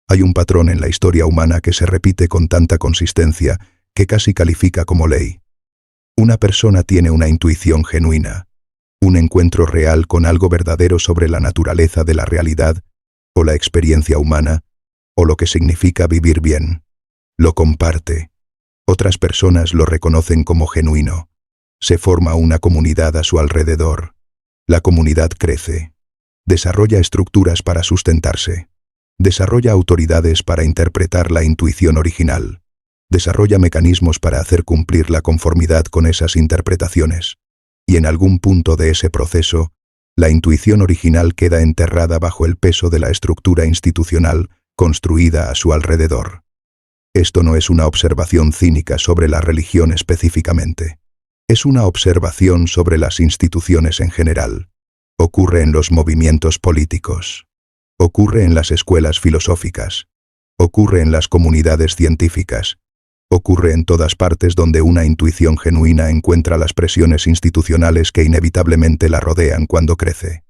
Hay un patrón en la historia humana que se repite con tanta consistencia que casi califica como ley. Una persona tiene una intuición genuina, un encuentro real con algo verdadero sobre la naturaleza de la realidad, o la experiencia humana, o lo que significa vivir bien. Lo comparte. Otras personas lo reconocen como genuino. Se forma una comunidad a su alrededor. La comunidad crece. Desarrolla estructuras para sustentarse. Desarrolla autoridades para interpretar la intuición original. Desarrolla mecanismos para hacer cumplir la conformidad con esas interpretaciones. Y en algún punto de ese proceso, la intuición original queda enterrada bajo el peso de la estructura institucional construida a su alrededor. Esto no es una observación cínica sobre la religión específicamente. Es una observación sobre las instituciones en general. Ocurre en los movimientos políticos. Ocurre en las escuelas filosóficas. Ocurre en las comunidades científicas. Ocurre en todas partes donde una intuición genuina encuentra las presiones institucionales que inevitablemente la rodean cuando crece.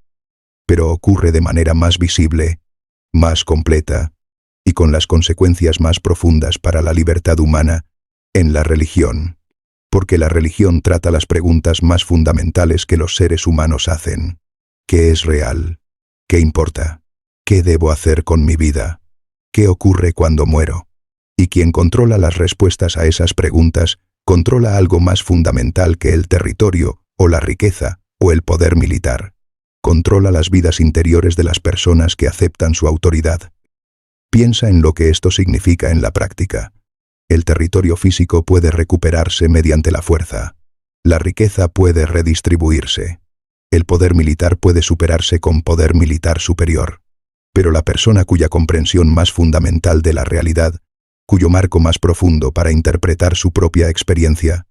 Pero ocurre de manera más visible, más completa, y con las consecuencias más profundas para la libertad humana, en la religión. Porque la religión trata las preguntas más fundamentales que los seres humanos hacen. ¿Qué es real? ¿Qué importa? ¿Qué debo hacer con mi vida? ¿Qué ocurre cuando muero? Y quien controla las respuestas a esas preguntas, controla algo más fundamental que el territorio, o la riqueza, o el poder militar. Controla las vidas interiores de las personas que aceptan su autoridad. Piensa en lo que esto significa en la práctica. El territorio físico puede recuperarse mediante la fuerza. La riqueza puede redistribuirse. El poder militar puede superarse con poder militar superior. Pero la persona cuya comprensión más fundamental de la realidad, cuyo marco más profundo para interpretar su propia experiencia,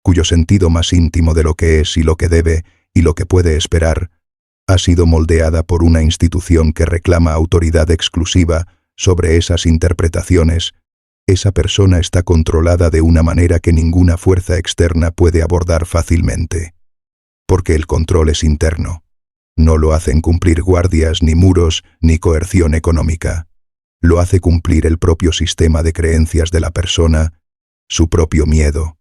cuyo sentido más íntimo de lo que es y lo que debe y lo que puede esperar, ha sido moldeada por una institución que reclama autoridad exclusiva sobre esas interpretaciones, esa persona está controlada de una manera que ninguna fuerza externa puede abordar fácilmente. Porque el control es interno. No lo hacen cumplir guardias, ni muros, ni coerción económica. Lo hace cumplir el propio sistema de creencias de la persona, su propio miedo.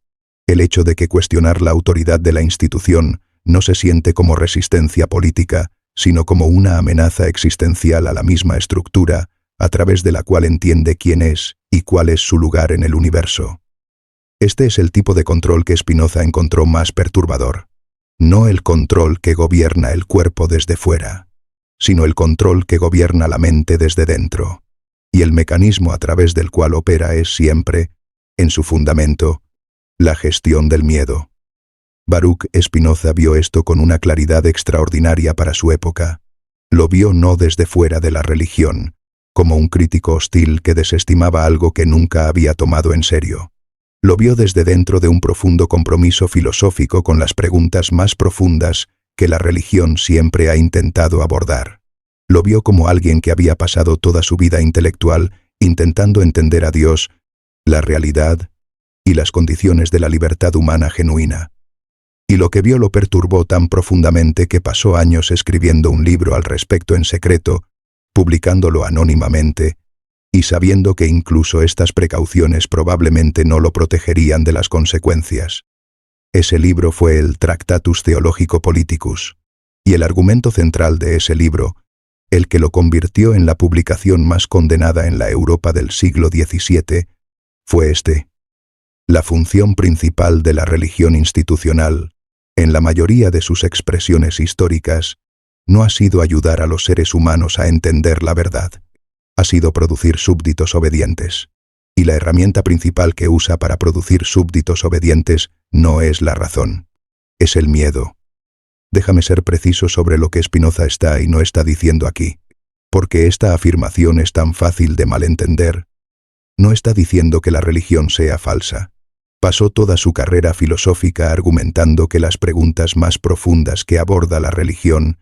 El hecho de que cuestionar la autoridad de la institución no se siente como resistencia política, sino como una amenaza existencial a la misma estructura, a través de la cual entiende quién es y cuál es su lugar en el universo. Este es el tipo de control que Spinoza encontró más perturbador. No el control que gobierna el cuerpo desde fuera, sino el control que gobierna la mente desde dentro. Y el mecanismo a través del cual opera es siempre, en su fundamento, la gestión del miedo. Baruch Spinoza vio esto con una claridad extraordinaria para su época. Lo vio no desde fuera de la religión, como un crítico hostil que desestimaba algo que nunca había tomado en serio. Lo vio desde dentro de un profundo compromiso filosófico con las preguntas más profundas que la religión siempre ha intentado abordar. Lo vio como alguien que había pasado toda su vida intelectual intentando entender a Dios, la realidad y las condiciones de la libertad humana genuina. Y lo que vio lo perturbó tan profundamente que pasó años escribiendo un libro al respecto en secreto, publicándolo anónimamente, y sabiendo que incluso estas precauciones probablemente no lo protegerían de las consecuencias. Ese libro fue el Tractatus Theologico Politicus, y el argumento central de ese libro, el que lo convirtió en la publicación más condenada en la Europa del siglo XVII, fue este: la función principal de la religión institucional, en la mayoría de sus expresiones históricas, no ha sido ayudar a los seres humanos a entender la verdad. Ha sido producir súbditos obedientes. Y la herramienta principal que usa para producir súbditos obedientes no es la razón. Es el miedo. Déjame ser preciso sobre lo que Spinoza está y no está diciendo aquí, porque esta afirmación es tan fácil de malentender. No está diciendo que la religión sea falsa. Pasó toda su carrera filosófica argumentando que las preguntas más profundas que aborda la religión,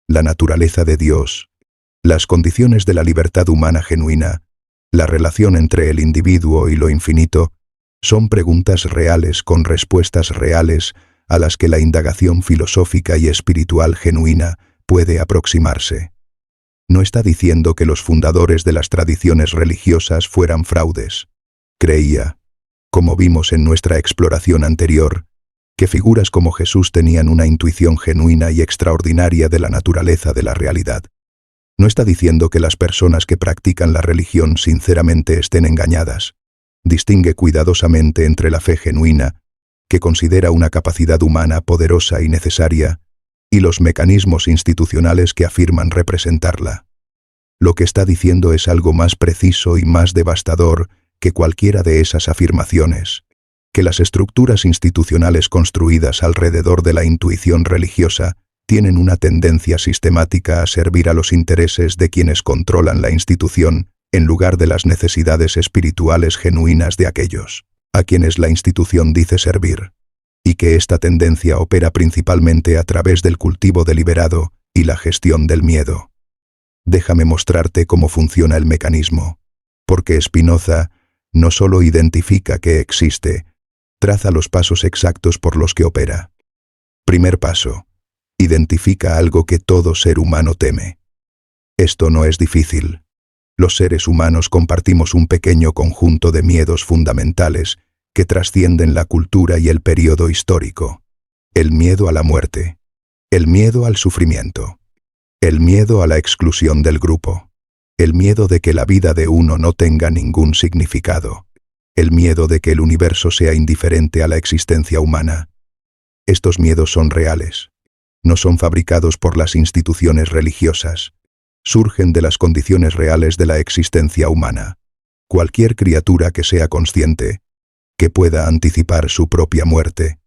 la naturaleza de Dios, las condiciones de la libertad humana genuina, la relación entre el individuo y lo infinito, son preguntas reales con respuestas reales a las que la indagación filosófica y espiritual genuina puede aproximarse. No está diciendo que los fundadores de las tradiciones religiosas fueran fraudes. Creía, como vimos en nuestra exploración anterior, que figuras como Jesús tenían una intuición genuina y extraordinaria de la naturaleza de la realidad. No está diciendo que las personas que practican la religión sinceramente estén engañadas. Distingue cuidadosamente entre la fe genuina, que considera una capacidad humana poderosa y necesaria, y los mecanismos institucionales que afirman representarla. Lo que está diciendo es algo más preciso y más devastador que cualquiera de esas afirmaciones, que las estructuras institucionales construidas alrededor de la intuición religiosa tienen una tendencia sistemática a servir a los intereses de quienes controlan la institución en lugar de las necesidades espirituales genuinas de aquellos a quienes la institución dice servir, y que esta tendencia opera principalmente a través del cultivo deliberado y la gestión del miedo. Déjame mostrarte cómo funciona el mecanismo, porque Spinoza no solo identifica que existe, traza los pasos exactos por los que opera. Primer paso. Identifica algo que todo ser humano teme. Esto no es difícil. Los seres humanos compartimos un pequeño conjunto de miedos fundamentales que trascienden la cultura y el período histórico. El miedo a la muerte, el miedo al sufrimiento, el miedo a la exclusión del grupo, el miedo de que la vida de uno no tenga ningún significado, el miedo de que el universo sea indiferente a la existencia humana. Estos miedos son reales. No son fabricados por las instituciones religiosas. Surgen de las condiciones reales de la existencia humana. Cualquier criatura que sea consciente, que pueda anticipar su propia muerte,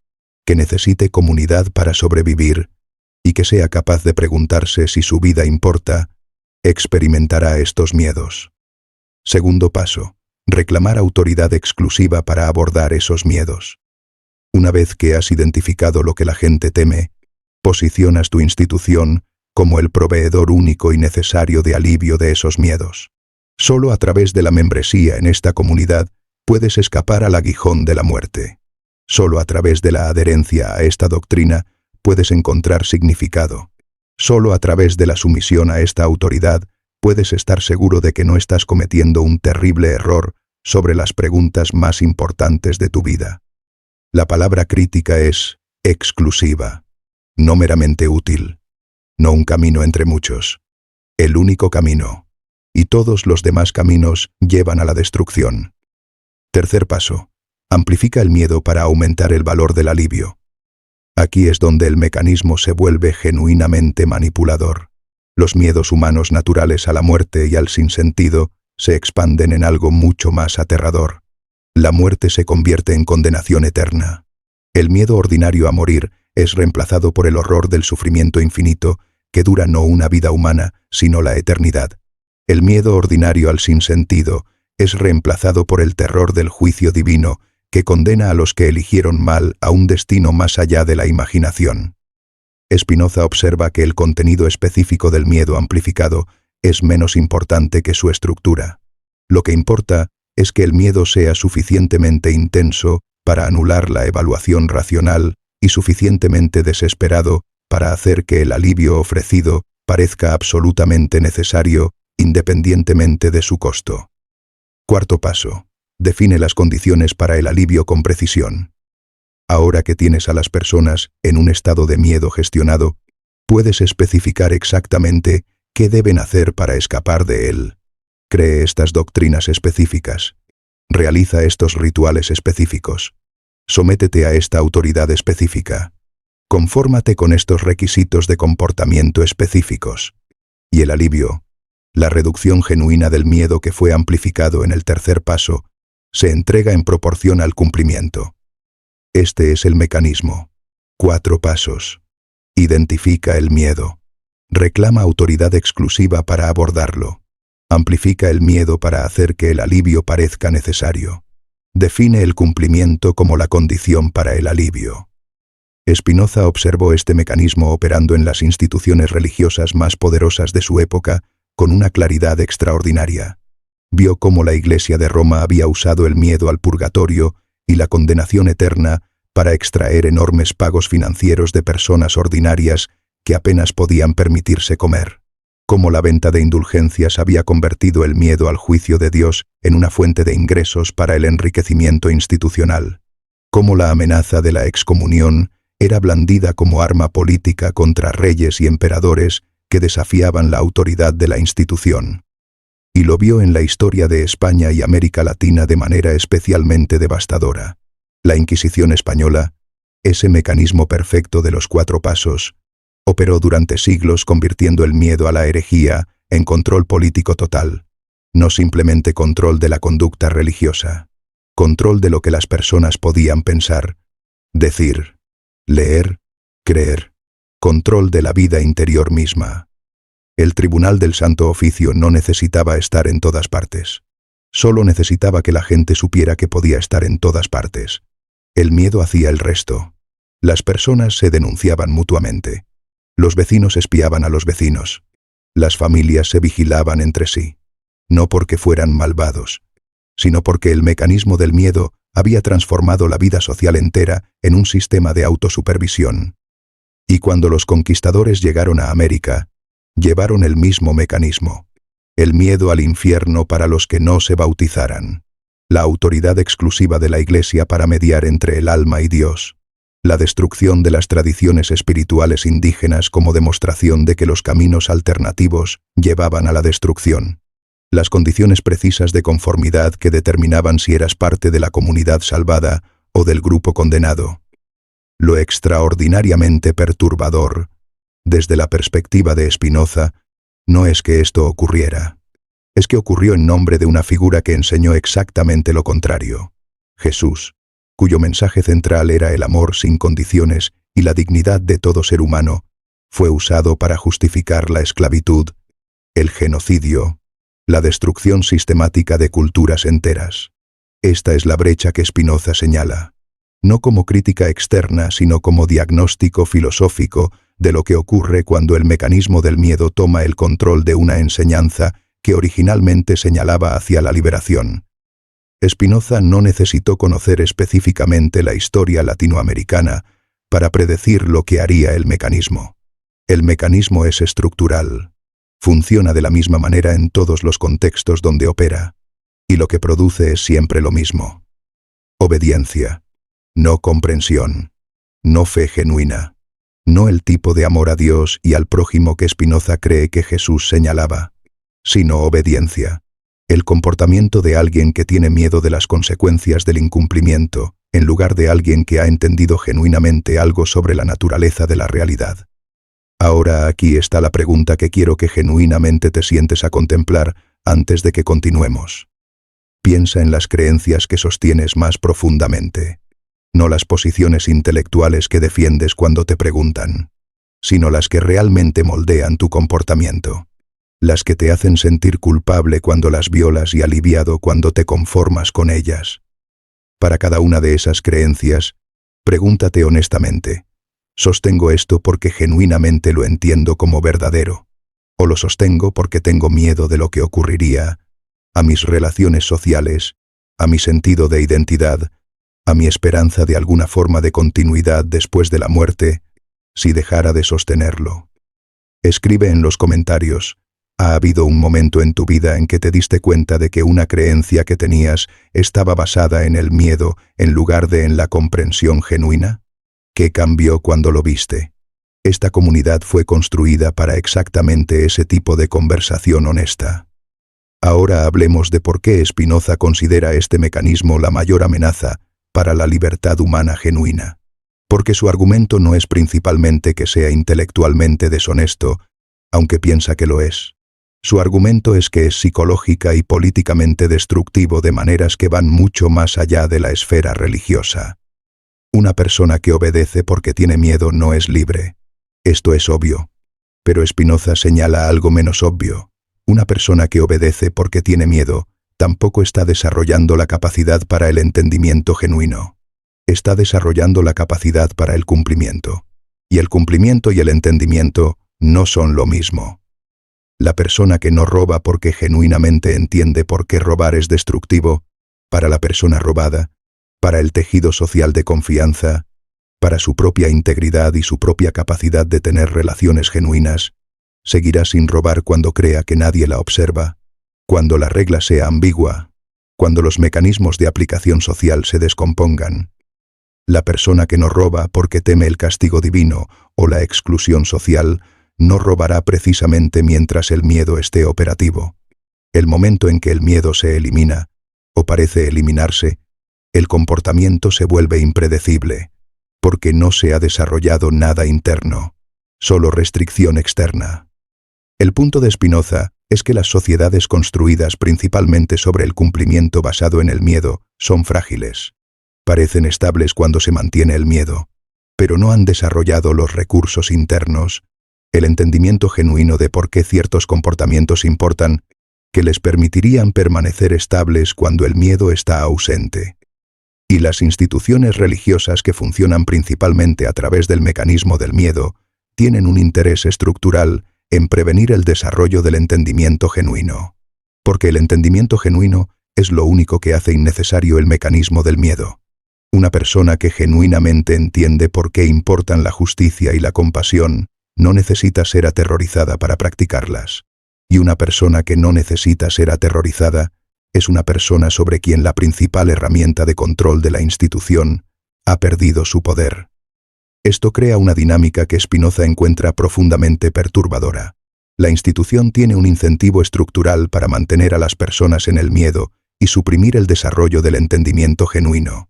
que necesite comunidad para sobrevivir y que sea capaz de preguntarse si su vida importa, experimentará estos miedos. Segundo paso, reclamar autoridad exclusiva para abordar esos miedos. Una vez que has identificado lo que la gente teme, posicionas tu institución como el proveedor único y necesario de alivio de esos miedos. Solo a través de la membresía en esta comunidad puedes escapar al aguijón de la muerte. Solo a través de la adherencia a esta doctrina puedes encontrar significado. Solo a través de la sumisión a esta autoridad puedes estar seguro de que no estás cometiendo un terrible error sobre las preguntas más importantes de tu vida. La palabra crítica es exclusiva. No meramente útil, no un camino entre muchos, el único camino, y todos los demás caminos llevan a la destrucción. Tercer paso, amplifica el miedo para aumentar el valor del alivio. Aquí es donde el mecanismo se vuelve genuinamente manipulador. Los miedos humanos naturales a la muerte y al sinsentido se expanden en algo mucho más aterrador. La muerte se convierte en condenación eterna. El miedo ordinario a morir es reemplazado por el horror del sufrimiento infinito, que dura no una vida humana, sino la eternidad. El miedo ordinario al sinsentido es reemplazado por el terror del juicio divino, que condena a los que eligieron mal a un destino más allá de la imaginación. Spinoza observa que el contenido específico del miedo amplificado es menos importante que su estructura. Lo que importa es que el miedo sea suficientemente intenso para anular la evaluación racional y suficientemente desesperado para hacer que el alivio ofrecido parezca absolutamente necesario independientemente de su costo. Cuarto paso. Define las condiciones para el alivio con precisión. Ahora que tienes a las personas en un estado de miedo gestionado, puedes especificar exactamente qué deben hacer para escapar de él. Cree estas doctrinas específicas. Realiza estos rituales específicos. Sométete a esta autoridad específica. Confórmate con estos requisitos de comportamiento específicos. Y el alivio, la reducción genuina del miedo que fue amplificado en el tercer paso, se entrega en proporción al cumplimiento. Este es el mecanismo. 4 pasos. Identifica el miedo. Reclama autoridad exclusiva para abordarlo. Amplifica el miedo para hacer que el alivio parezca necesario. Define el cumplimiento como la condición para el alivio. Spinoza observó este mecanismo operando en las instituciones religiosas más poderosas de su época con una claridad extraordinaria. Vio cómo la Iglesia de Roma había usado el miedo al purgatorio y la condenación eterna para extraer enormes pagos financieros de personas ordinarias que apenas podían permitirse comer. Cómo la venta de indulgencias había convertido el miedo al juicio de Dios en una fuente de ingresos para el enriquecimiento institucional. Cómo la amenaza de la excomunión era blandida como arma política contra reyes y emperadores que desafiaban la autoridad de la institución. Y lo vio en la historia de España y América Latina de manera especialmente devastadora. La Inquisición española, ese mecanismo perfecto de los 4 pasos, operó durante siglos convirtiendo el miedo a la herejía en control político total, no simplemente control de la conducta religiosa, control de lo que las personas podían pensar, decir, leer, creer, control de la vida interior misma. El Tribunal del Santo Oficio no necesitaba estar en todas partes. Solo necesitaba que la gente supiera que podía estar en todas partes. El miedo hacía el resto. Las personas se denunciaban mutuamente. Los vecinos espiaban a los vecinos. Las familias se vigilaban entre sí. No porque fueran malvados, sino porque el mecanismo del miedo había transformado la vida social entera en un sistema de autosupervisión. Y cuando los conquistadores llegaron a América, llevaron el mismo mecanismo. El miedo al infierno para los que no se bautizaran. La autoridad exclusiva de la Iglesia para mediar entre el alma y Dios. La destrucción de las tradiciones espirituales indígenas como demostración de que los caminos alternativos llevaban a la destrucción. Las condiciones precisas de conformidad que determinaban si eras parte de la comunidad salvada o del grupo condenado. Lo extraordinariamente perturbador, desde la perspectiva de Spinoza, no es que esto ocurriera. Es que ocurrió en nombre de una figura que enseñó exactamente lo contrario. Jesús, cuyo mensaje central era el amor sin condiciones y la dignidad de todo ser humano, fue usado para justificar la esclavitud, el genocidio, la destrucción sistemática de culturas enteras. Esta es la brecha que Spinoza señala, no como crítica externa, sino como diagnóstico filosófico de lo que ocurre cuando el mecanismo del miedo toma el control de una enseñanza que originalmente señalaba hacia la liberación. Spinoza no necesitó conocer específicamente la historia latinoamericana para predecir lo que haría el mecanismo. El mecanismo es estructural, funciona de la misma manera en todos los contextos donde opera, y lo que produce es siempre lo mismo. Obediencia, no comprensión, no fe genuina, no el tipo de amor a Dios y al prójimo que Spinoza cree que Jesús señalaba, sino obediencia. El comportamiento de alguien que tiene miedo de las consecuencias del incumplimiento, en lugar de alguien que ha entendido genuinamente algo sobre la naturaleza de la realidad. Ahora aquí está la pregunta que quiero que genuinamente te sientes a contemplar antes de que continuemos. Piensa en las creencias que sostienes más profundamente, no las posiciones intelectuales que defiendes cuando te preguntan, sino las que realmente moldean tu comportamiento. Las que te hacen sentir culpable cuando las violas y aliviado cuando te conformas con ellas. Para cada una de esas creencias, pregúntate honestamente, ¿sostengo esto porque genuinamente lo entiendo como verdadero? ¿O lo sostengo porque tengo miedo de lo que ocurriría a mis relaciones sociales, a mi sentido de identidad, a mi esperanza de alguna forma de continuidad después de la muerte, si dejara de sostenerlo? Escribe en los comentarios. ¿Ha habido un momento en tu vida en que te diste cuenta de que una creencia que tenías estaba basada en el miedo en lugar de en la comprensión genuina? ¿Qué cambió cuando lo viste? Esta comunidad fue construida para exactamente ese tipo de conversación honesta. Ahora hablemos de por qué Spinoza considera este mecanismo la mayor amenaza para la libertad humana genuina. Porque su argumento no es principalmente que sea intelectualmente deshonesto, aunque piensa que lo es. Su argumento es que es psicológica y políticamente destructivo de maneras que van mucho más allá de la esfera religiosa. Una persona que obedece porque tiene miedo no es libre. Esto es obvio. Pero Spinoza señala algo menos obvio. Una persona que obedece porque tiene miedo tampoco está desarrollando la capacidad para el entendimiento genuino. Está desarrollando la capacidad para el cumplimiento. Y el cumplimiento y el entendimiento no son lo mismo. La persona que no roba porque genuinamente entiende por qué robar es destructivo, para la persona robada, para el tejido social de confianza, para su propia integridad y su propia capacidad de tener relaciones genuinas, Seguirá sin robar cuando crea que nadie la observa, cuando la regla sea ambigua, cuando los mecanismos de aplicación social se descompongan. La persona que no roba porque teme el castigo divino o la exclusión social no robará precisamente mientras el miedo esté operativo. El momento en que el miedo se elimina, o parece eliminarse, el comportamiento se vuelve impredecible, porque no se ha desarrollado nada interno, solo restricción externa. El punto de Spinoza es que las sociedades construidas principalmente sobre el cumplimiento basado en el miedo son frágiles. Parecen estables cuando se mantiene el miedo, pero no han desarrollado los recursos internos, el entendimiento genuino de por qué ciertos comportamientos importan, que les permitirían permanecer estables cuando el miedo está ausente. Y las instituciones religiosas que funcionan principalmente a través del mecanismo del miedo tienen un interés estructural en prevenir el desarrollo del entendimiento genuino, porque el entendimiento genuino es lo único que hace innecesario el mecanismo del miedo. Una persona que genuinamente entiende por qué importan la justicia y la compasión no necesita ser aterrorizada para practicarlas. Y una persona que no necesita ser aterrorizada es una persona sobre quien la principal herramienta de control de la institución ha perdido su poder. Esto crea una dinámica que Spinoza encuentra profundamente perturbadora. La institución tiene un incentivo estructural para mantener a las personas en el miedo y suprimir el desarrollo del entendimiento genuino.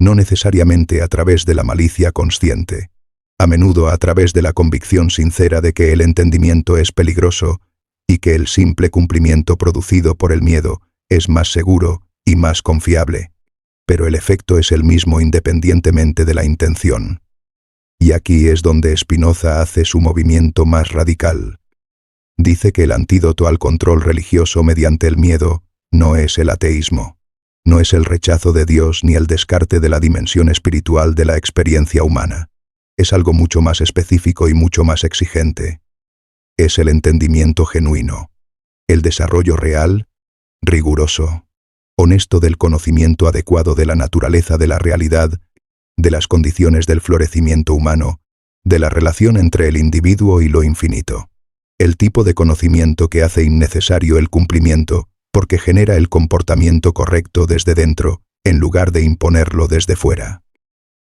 No necesariamente a través de la malicia consciente. A menudo a través de la convicción sincera de que el entendimiento es peligroso y que el simple cumplimiento producido por el miedo es más seguro y más confiable. Pero el efecto es el mismo independientemente de la intención. Y aquí es donde Spinoza hace su movimiento más radical. Dice que el antídoto al control religioso mediante el miedo no es el ateísmo, no es el rechazo de Dios ni el descarte de la dimensión espiritual de la experiencia humana. Es algo mucho más específico y mucho más exigente. Es el entendimiento genuino, el desarrollo real, riguroso, honesto del conocimiento adecuado de la naturaleza de la realidad, de las condiciones del florecimiento humano, de la relación entre el individuo y lo infinito. El tipo de conocimiento que hace innecesario el cumplimiento porque genera el comportamiento correcto desde dentro, en lugar de imponerlo desde fuera.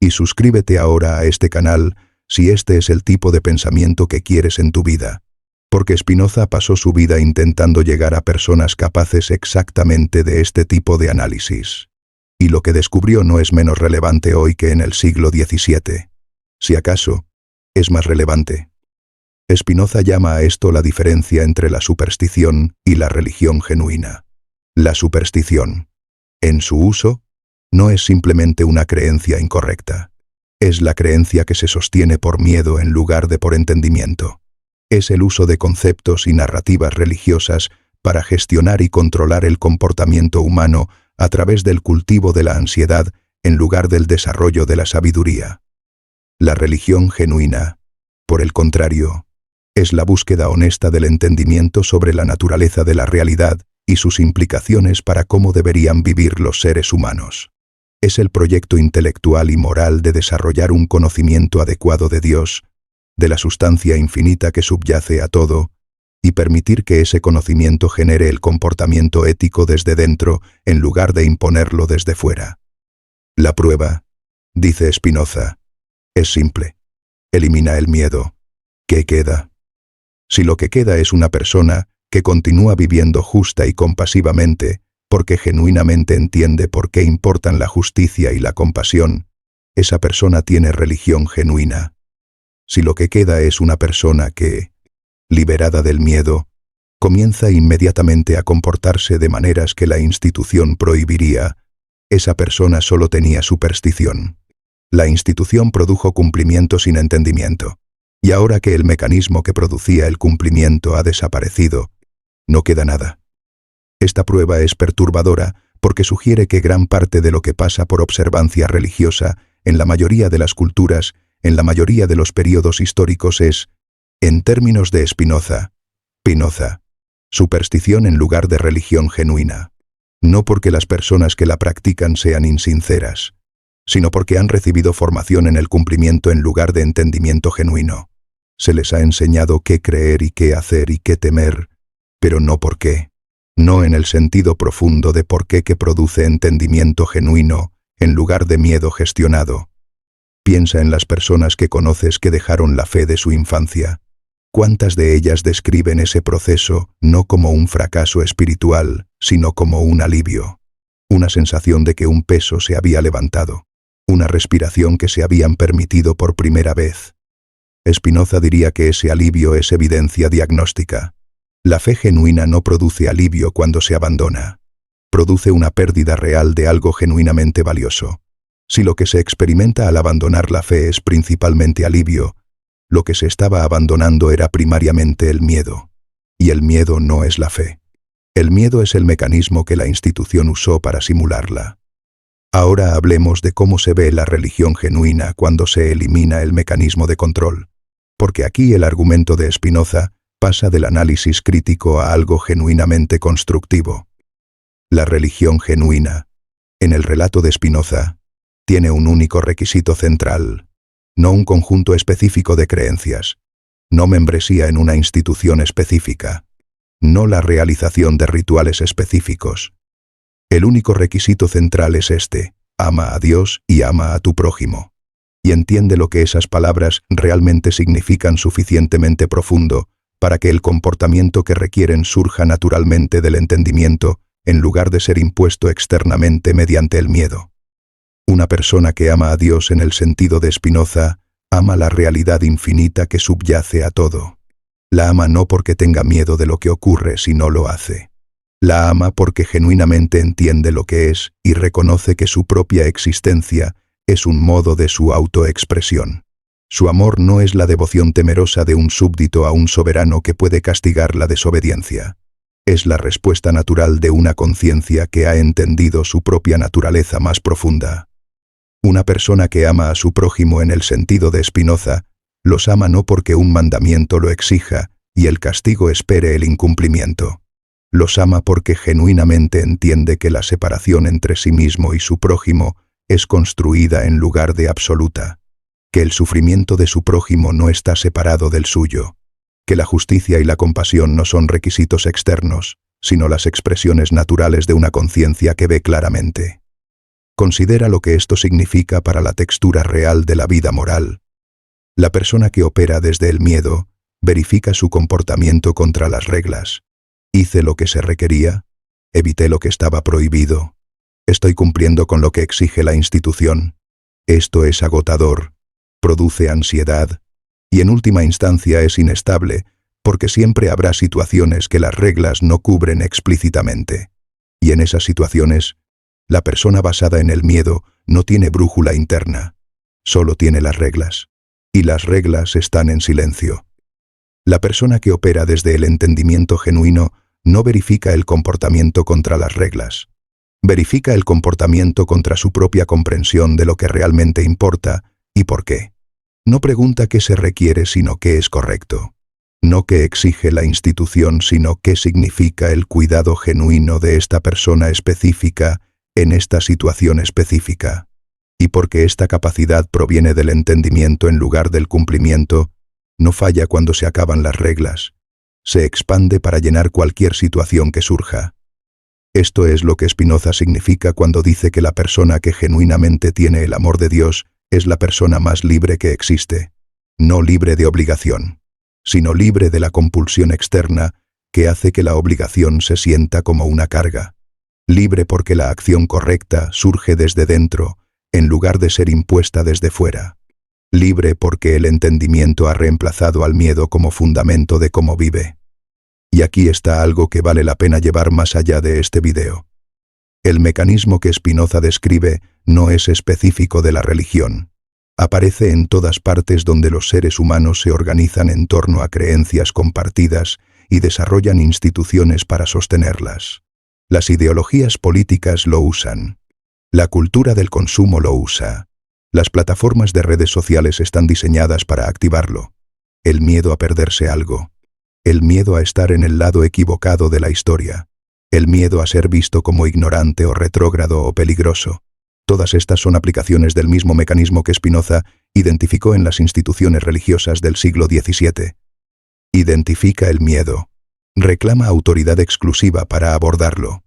Y suscríbete ahora a este canal si este es el tipo de pensamiento que quieres en tu vida, porque Spinoza pasó su vida intentando llegar a personas capaces exactamente de este tipo de análisis. Y lo que descubrió no es menos relevante hoy que en el siglo XVII. Si acaso, es más relevante. Spinoza llama a esto la diferencia entre la superstición y la religión genuina. La superstición, en su uso, no es simplemente una creencia incorrecta. Es la creencia que se sostiene por miedo en lugar de por entendimiento. Es el uso de conceptos y narrativas religiosas para gestionar y controlar el comportamiento humano a través del cultivo de la ansiedad en lugar del desarrollo de la sabiduría. La religión genuina, por el contrario, es la búsqueda honesta del entendimiento sobre la naturaleza de la realidad y sus implicaciones para cómo deberían vivir los seres humanos. Es el proyecto intelectual y moral de desarrollar un conocimiento adecuado de Dios, de la sustancia infinita que subyace a todo, y permitir que ese conocimiento genere el comportamiento ético desde dentro en lugar de imponerlo desde fuera. La prueba, dice Spinoza, es simple. Elimina el miedo. ¿Qué queda? Si lo que queda es una persona que continúa viviendo justa y compasivamente porque genuinamente entiende por qué importan la justicia y la compasión, esa persona tiene religión genuina. Si lo que queda es una persona que, liberada del miedo, comienza inmediatamente a comportarse de maneras que la institución prohibiría, esa persona solo tenía superstición. La institución produjo cumplimiento sin entendimiento. Y ahora que el mecanismo que producía el cumplimiento ha desaparecido, no queda nada. Esta prueba es perturbadora porque sugiere que gran parte de lo que pasa por observancia religiosa en la mayoría de las culturas, en la mayoría de los períodos históricos es, en términos de Spinoza, superstición en lugar de religión genuina. No porque las personas que la practican sean insinceras, sino porque han recibido formación en el cumplimiento en lugar de entendimiento genuino. Se les ha enseñado qué creer y qué hacer y qué temer, pero no por qué. No en el sentido profundo de por qué que produce entendimiento genuino, en lugar de miedo gestionado. Piensa en las personas que conoces que dejaron la fe de su infancia. ¿Cuántas de ellas describen ese proceso no como un fracaso espiritual, sino como un alivio? Una sensación de que un peso se había levantado, una respiración que se habían permitido por primera vez. Spinoza diría que ese alivio es evidencia diagnóstica. La fe genuina no produce alivio cuando se abandona. Produce una pérdida real de algo genuinamente valioso. Si lo que se experimenta al abandonar la fe es principalmente alivio, lo que se estaba abandonando era primariamente el miedo. Y el miedo no es la fe. El miedo es el mecanismo que la institución usó para simularla. Ahora hablemos de cómo se ve la religión genuina cuando se elimina el mecanismo de control. Porque aquí el argumento de Spinoza pasa del análisis crítico a algo genuinamente constructivo. La religión genuina, en el relato de Spinoza, tiene un único requisito central, no un conjunto específico de creencias, no membresía en una institución específica, no la realización de rituales específicos. El único requisito central es este: ama a Dios y ama a tu prójimo. Y entiende lo que esas palabras realmente significan suficientemente profundo para que el comportamiento que requieren surja naturalmente del entendimiento en lugar de ser impuesto externamente mediante el miedo. Una persona que ama a Dios en el sentido de Spinoza, ama la realidad infinita que subyace a todo. La ama no porque tenga miedo de lo que ocurre si no lo hace. La ama porque genuinamente entiende lo que es y reconoce que su propia existencia es un modo de su autoexpresión. Su amor no es la devoción temerosa de un súbdito a un soberano que puede castigar la desobediencia. Es la respuesta natural de una conciencia que ha entendido su propia naturaleza más profunda. Una persona que ama a su prójimo en el sentido de Spinoza, los ama no porque un mandamiento lo exija y el castigo espere el incumplimiento. Los ama porque genuinamente entiende que la separación entre sí mismo y su prójimo es construida en lugar de absoluta, que el sufrimiento de su prójimo no está separado del suyo, que la justicia y la compasión no son requisitos externos, sino las expresiones naturales de una conciencia que ve claramente. Considera lo que esto significa para la textura real de la vida moral. La persona que opera desde el miedo verifica su comportamiento contra las reglas. ¿Hice lo que se requería? ¿Evité lo que estaba prohibido? ¿Estoy cumpliendo con lo que exige la institución? Esto es agotador, produce ansiedad y en última instancia es inestable porque siempre habrá situaciones que las reglas no cubren explícitamente. Y en esas situaciones, la persona basada en el miedo no tiene brújula interna, solo tiene las reglas. Y las reglas están en silencio. La persona que opera desde el entendimiento genuino no verifica el comportamiento contra las reglas. Verifica el comportamiento contra su propia comprensión de lo que realmente importa y por qué. No pregunta qué se requiere, sino qué es correcto. No qué exige la institución, sino qué significa el cuidado genuino de esta persona específica en esta situación específica. Y porque esta capacidad proviene del entendimiento en lugar del cumplimiento, no falla cuando se acaban las reglas. Se expande para llenar cualquier situación que surja. Esto es lo que Spinoza significa cuando dice que la persona que genuinamente tiene el amor de Dios es la persona más libre que existe. No libre de obligación, sino libre de la compulsión externa que hace que la obligación se sienta como una carga. Libre porque la acción correcta surge desde dentro, en lugar de ser impuesta desde fuera. Libre porque el entendimiento ha reemplazado al miedo como fundamento de cómo vive. Y aquí está algo que vale la pena llevar más allá de este video. El mecanismo que Spinoza describe no es específico de la religión. Aparece en todas partes donde los seres humanos se organizan en torno a creencias compartidas y desarrollan instituciones para sostenerlas. Las ideologías políticas lo usan. La cultura del consumo lo usa. Las plataformas de redes sociales están diseñadas para activarlo. El miedo a perderse algo. El miedo a estar en el lado equivocado de la historia. El miedo a ser visto como ignorante o retrógrado o peligroso. Todas estas son aplicaciones del mismo mecanismo que Spinoza Identificó en las instituciones religiosas del siglo XVII. Identifica el miedo. Reclama autoridad exclusiva para abordarlo.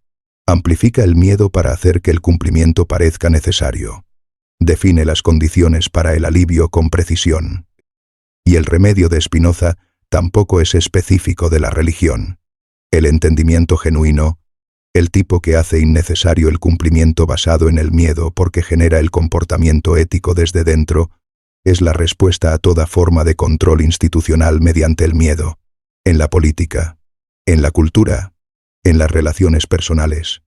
Amplifica el miedo para hacer que el cumplimiento parezca necesario. Define las condiciones para el alivio con precisión. Y el remedio de Spinoza tampoco es específico de la religión. El entendimiento genuino, el tipo que hace innecesario el cumplimiento basado en el miedo porque genera el comportamiento ético desde dentro, es la respuesta a toda forma de control institucional mediante el miedo, en la política, en la cultura, en las relaciones personales,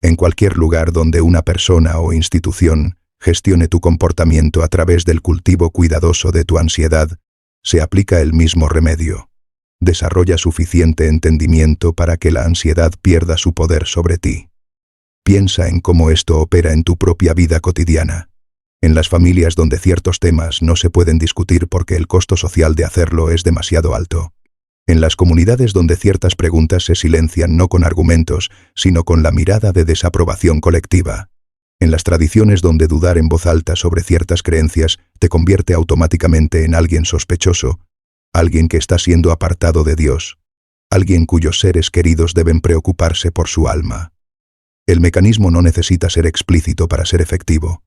en cualquier lugar donde una persona o institución gestione tu comportamiento a través del cultivo cuidadoso de tu ansiedad, se aplica el mismo remedio. Desarrolla suficiente entendimiento para que la ansiedad pierda su poder sobre ti. Piensa en cómo esto opera en tu propia vida cotidiana. En las familias donde ciertos temas no se pueden discutir porque el costo social de hacerlo es demasiado alto. En las comunidades donde ciertas preguntas se silencian no con argumentos, sino con la mirada de desaprobación colectiva. En las tradiciones donde dudar en voz alta sobre ciertas creencias te convierte automáticamente en alguien sospechoso, alguien que está siendo apartado de Dios, alguien cuyos seres queridos deben preocuparse por su alma. El mecanismo no necesita ser explícito para ser efectivo.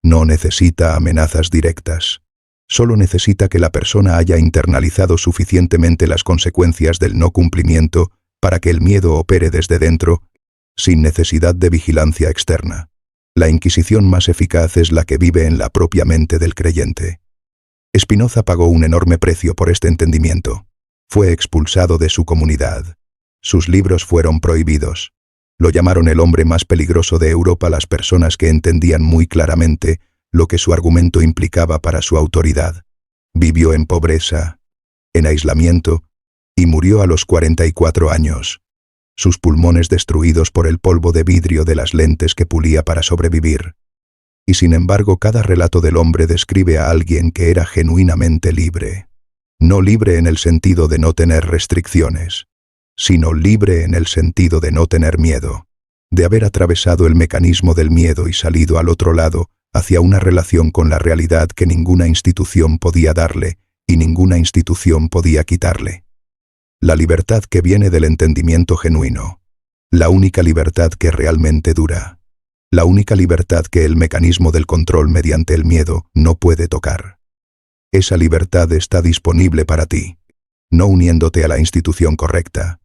No necesita amenazas directas. Solo necesita que la persona haya internalizado suficientemente las consecuencias del no cumplimiento para que el miedo opere desde dentro, sin necesidad de vigilancia externa. La inquisición más eficaz es la que vive en la propia mente del creyente. Spinoza pagó un enorme precio por este entendimiento. Fue expulsado de su comunidad. Sus libros fueron prohibidos. Lo llamaron el hombre más peligroso de Europa las personas que entendían muy claramente lo que su argumento implicaba para su autoridad. Vivió en pobreza, en aislamiento, y murió a los 44 años. Sus pulmones destruidos por el polvo de vidrio de las lentes que pulía para sobrevivir. Y sin embargo, cada relato del hombre describe a alguien que era genuinamente libre. No libre en el sentido de no tener restricciones, sino libre en el sentido de no tener miedo, de haber atravesado el mecanismo del miedo y salido al otro lado, hacia una relación con la realidad que ninguna institución podía darle y ninguna institución podía quitarle. La libertad que viene del entendimiento genuino. La única libertad que realmente dura. La única libertad que el mecanismo del control mediante el miedo no puede tocar. Esa libertad está disponible para ti, no uniéndote a la institución correcta,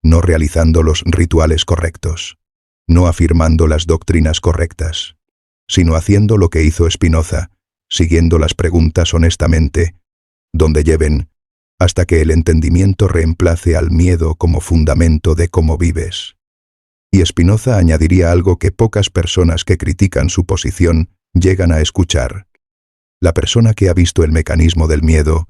no realizando los rituales correctos, no afirmando las doctrinas correctas, sino haciendo lo que hizo Spinoza, siguiendo las preguntas honestamente, donde lleven, hasta que el entendimiento reemplace al miedo como fundamento de cómo vives. Y Spinoza añadiría algo que pocas personas que critican su posición llegan a escuchar. La persona que ha visto el mecanismo del miedo,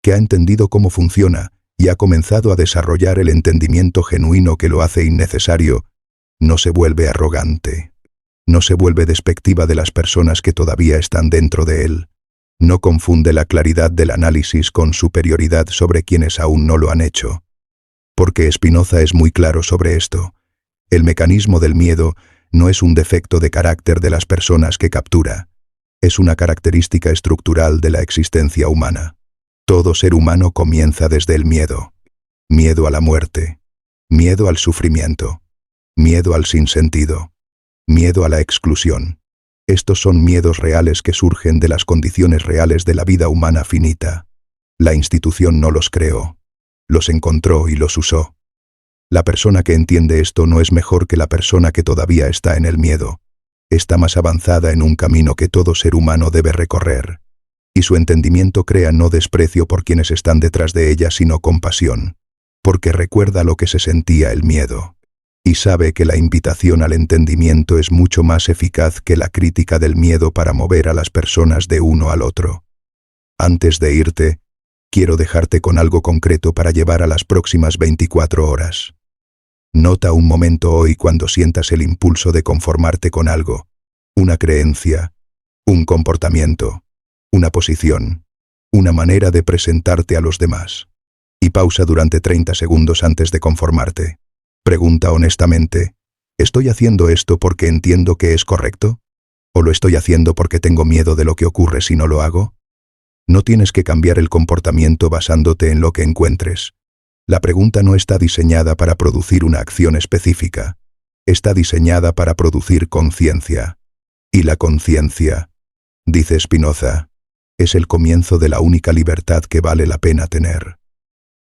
que ha entendido cómo funciona y ha comenzado a desarrollar el entendimiento genuino que lo hace innecesario, no se vuelve arrogante, no se vuelve despectiva de las personas que todavía están dentro de él, no confunde la claridad del análisis con superioridad sobre quienes aún no lo han hecho. Porque Spinoza es muy claro sobre esto. El mecanismo del miedo no es un defecto de carácter de las personas que captura. Es una característica estructural de la existencia humana. Todo ser humano comienza desde el miedo. Miedo a la muerte. Miedo al sufrimiento. Miedo al sinsentido. Miedo a la exclusión. Estos son miedos reales que surgen de las condiciones reales de la vida humana finita. La institución no los creó. Los encontró y los usó. La persona que entiende esto no es mejor que la persona que todavía está en el miedo. Está más avanzada en un camino que todo ser humano debe recorrer. Y su entendimiento crea no desprecio por quienes están detrás de ella, sino compasión. Porque recuerda lo que se sentía el miedo. Y sabe que la invitación al entendimiento es mucho más eficaz que la crítica del miedo para mover a las personas de uno al otro. Antes de irte, quiero dejarte con algo concreto para llevar a las próximas 24 horas. Nota un momento hoy cuando sientas el impulso de conformarte con algo, una creencia, un comportamiento, una posición, una manera de presentarte a los demás. Y pausa durante 30 segundos antes de conformarte. Pregunta honestamente, ¿estoy haciendo esto porque entiendo que es correcto? ¿O lo estoy haciendo porque tengo miedo de lo que ocurre si no lo hago? No tienes que cambiar el comportamiento basándote en lo que encuentres. La pregunta no está diseñada para producir una acción específica. Está diseñada para producir conciencia. Y la conciencia, dice Spinoza, es el comienzo de la única libertad que vale la pena tener.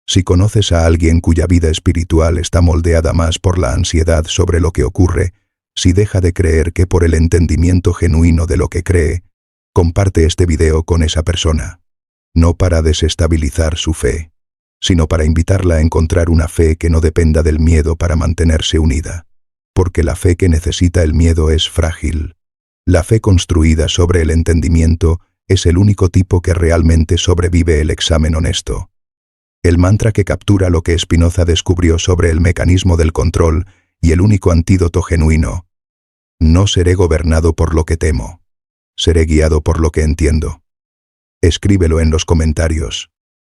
Si conoces a alguien cuya vida espiritual está moldeada más por la ansiedad sobre lo que ocurre, si deja de creer que por el entendimiento genuino de lo que cree, comparte este video con esa persona. No para desestabilizar su fe, sino para invitarla a encontrar una fe que no dependa del miedo para mantenerse unida. Porque la fe que necesita el miedo es frágil. La fe construida sobre el entendimiento es el único tipo que realmente sobrevive el examen honesto. El mantra que captura lo que Spinoza descubrió sobre el mecanismo del control y el único antídoto genuino. No seré gobernado por lo que temo. Seré guiado por lo que entiendo. Escríbelo en los comentarios,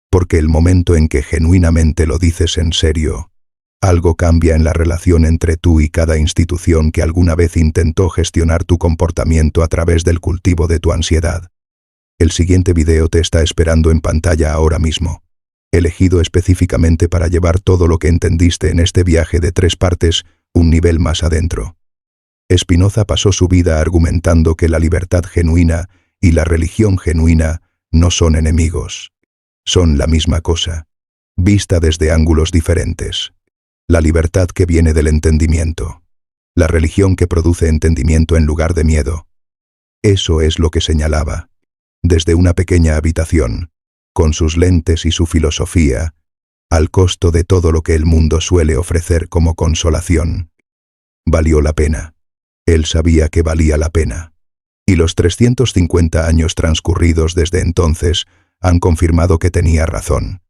porque el momento en que genuinamente lo dices en serio, algo cambia en la relación entre tú y cada institución que alguna vez intentó gestionar tu comportamiento a través del cultivo de tu ansiedad. El siguiente video te está esperando en pantalla ahora mismo, elegido específicamente para llevar todo lo que entendiste en este viaje de 3 partes un nivel más adentro. Spinoza pasó su vida argumentando que la libertad genuina y la religión genuina no son enemigos. Son la misma cosa, vista desde ángulos diferentes. La libertad que viene del entendimiento. La religión que produce entendimiento en lugar de miedo. Eso es lo que señalaba. Desde una pequeña habitación, con sus lentes y su filosofía, al costo de todo lo que el mundo suele ofrecer como consolación. Valió la pena. Él sabía que valía la pena. Y los 350 años transcurridos desde entonces han confirmado que tenía razón.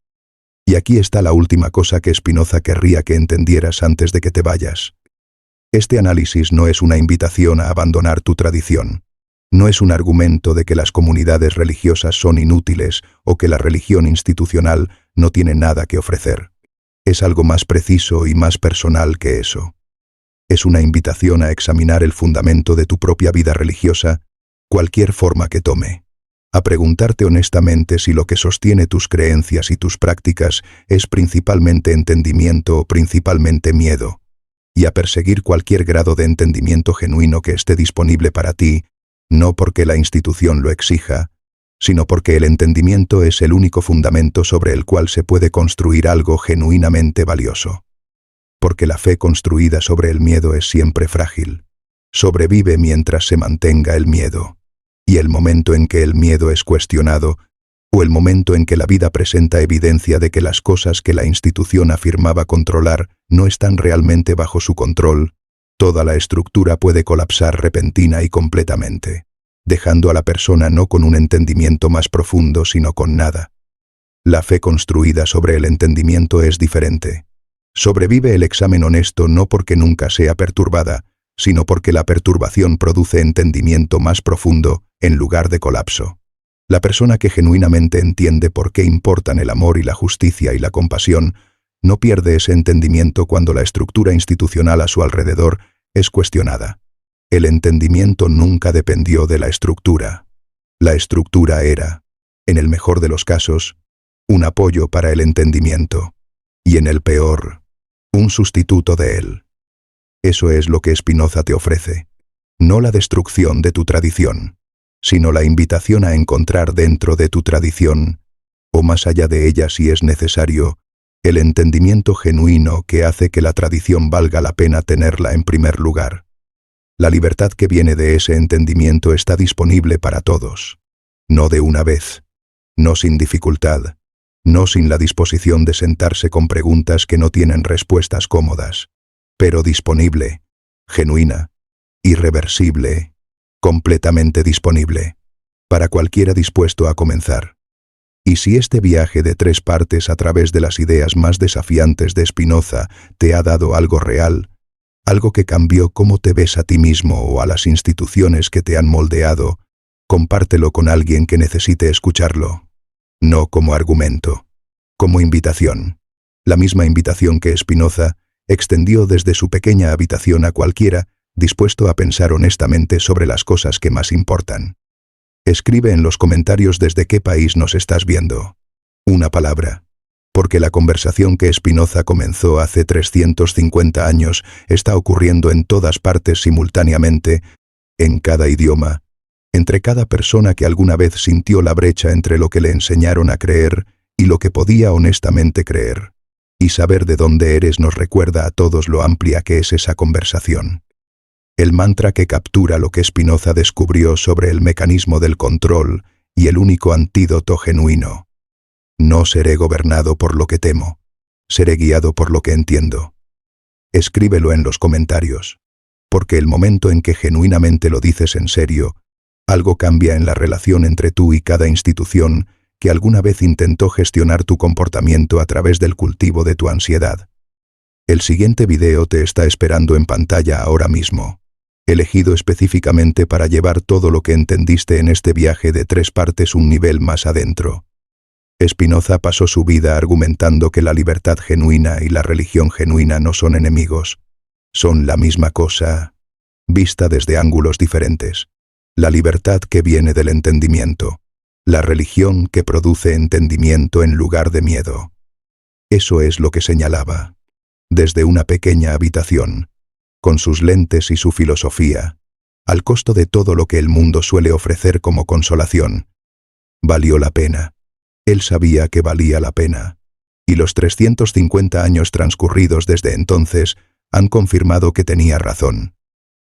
Y aquí está la última cosa que Spinoza querría que entendieras antes de que te vayas. Este análisis no es una invitación a abandonar tu tradición. No es un argumento de que las comunidades religiosas son inútiles o que la religión institucional no tiene nada que ofrecer. Es algo más preciso y más personal que eso. Es una invitación a examinar el fundamento de tu propia vida religiosa, cualquier forma que tome. A preguntarte honestamente si lo que sostiene tus creencias y tus prácticas es principalmente entendimiento o principalmente miedo, y a perseguir cualquier grado de entendimiento genuino que esté disponible para ti, no porque la institución lo exija, sino porque el entendimiento es el único fundamento sobre el cual se puede construir algo genuinamente valioso. Porque la fe construida sobre el miedo es siempre frágil. Sobrevive mientras se mantenga el miedo. Y el momento en que el miedo es cuestionado, o el momento en que la vida presenta evidencia de que las cosas que la institución afirmaba controlar no están realmente bajo su control, toda la estructura puede colapsar repentina y completamente, dejando a la persona no con un entendimiento más profundo, sino con nada. La fe construida sobre el entendimiento es diferente. Sobrevive el examen honesto no porque nunca sea perturbada, sino porque la perturbación produce entendimiento más profundo en lugar de colapso. La persona que genuinamente entiende por qué importan el amor y la justicia y la compasión, no pierde ese entendimiento cuando la estructura institucional a su alrededor es cuestionada. El entendimiento nunca dependió de la estructura. La estructura era, en el mejor de los casos, un apoyo para el entendimiento, y en el peor, un sustituto de él. Eso es lo que Spinoza te ofrece. No la destrucción de tu tradición, sino la invitación a encontrar dentro de tu tradición, o más allá de ella si es necesario, el entendimiento genuino que hace que la tradición valga la pena tenerla en primer lugar. La libertad que viene de ese entendimiento está disponible para todos. No de una vez, no sin dificultad, no sin la disposición de sentarse con preguntas que no tienen respuestas cómodas, pero disponible, genuina, irreversible, completamente disponible, para cualquiera dispuesto a comenzar. Y si este viaje de 3 partes a través de las ideas más desafiantes de Spinoza te ha dado algo real, algo que cambió cómo te ves a ti mismo o a las instituciones que te han moldeado, compártelo con alguien que necesite escucharlo. No como argumento, como invitación. La misma invitación que Spinoza extendió desde su pequeña habitación a cualquiera dispuesto a pensar honestamente sobre las cosas que más importan. Escribe en los comentarios desde qué país nos estás viendo. Una palabra. Porque la conversación que Spinoza comenzó hace 350 años está ocurriendo en todas partes simultáneamente, en cada idioma, entre cada persona que alguna vez sintió la brecha entre lo que le enseñaron a creer y lo que podía honestamente creer. Y saber de dónde eres nos recuerda a todos lo amplia que es esa conversación. El mantra que captura lo que Spinoza descubrió sobre el mecanismo del control y el único antídoto genuino. No seré gobernado por lo que temo, seré guiado por lo que entiendo. Escríbelo en los comentarios, porque el momento en que genuinamente lo dices en serio, algo cambia en la relación entre tú y cada institución que alguna vez intentó gestionar tu comportamiento a través del cultivo de tu ansiedad. El siguiente video te está esperando en pantalla ahora mismo, elegido específicamente para llevar todo lo que entendiste en este viaje de 3 partes un nivel más adentro. Spinoza pasó su vida argumentando que la libertad genuina y la religión genuina no son enemigos, son la misma cosa, vista desde ángulos diferentes. La libertad que viene del entendimiento, la religión que produce entendimiento en lugar de miedo. Eso es lo que señalaba. Desde una pequeña habitación, con sus lentes y su filosofía, al costo de todo lo que el mundo suele ofrecer como consolación. Valió la pena. Él sabía que valía la pena. Y los 350 años transcurridos desde entonces han confirmado que tenía razón.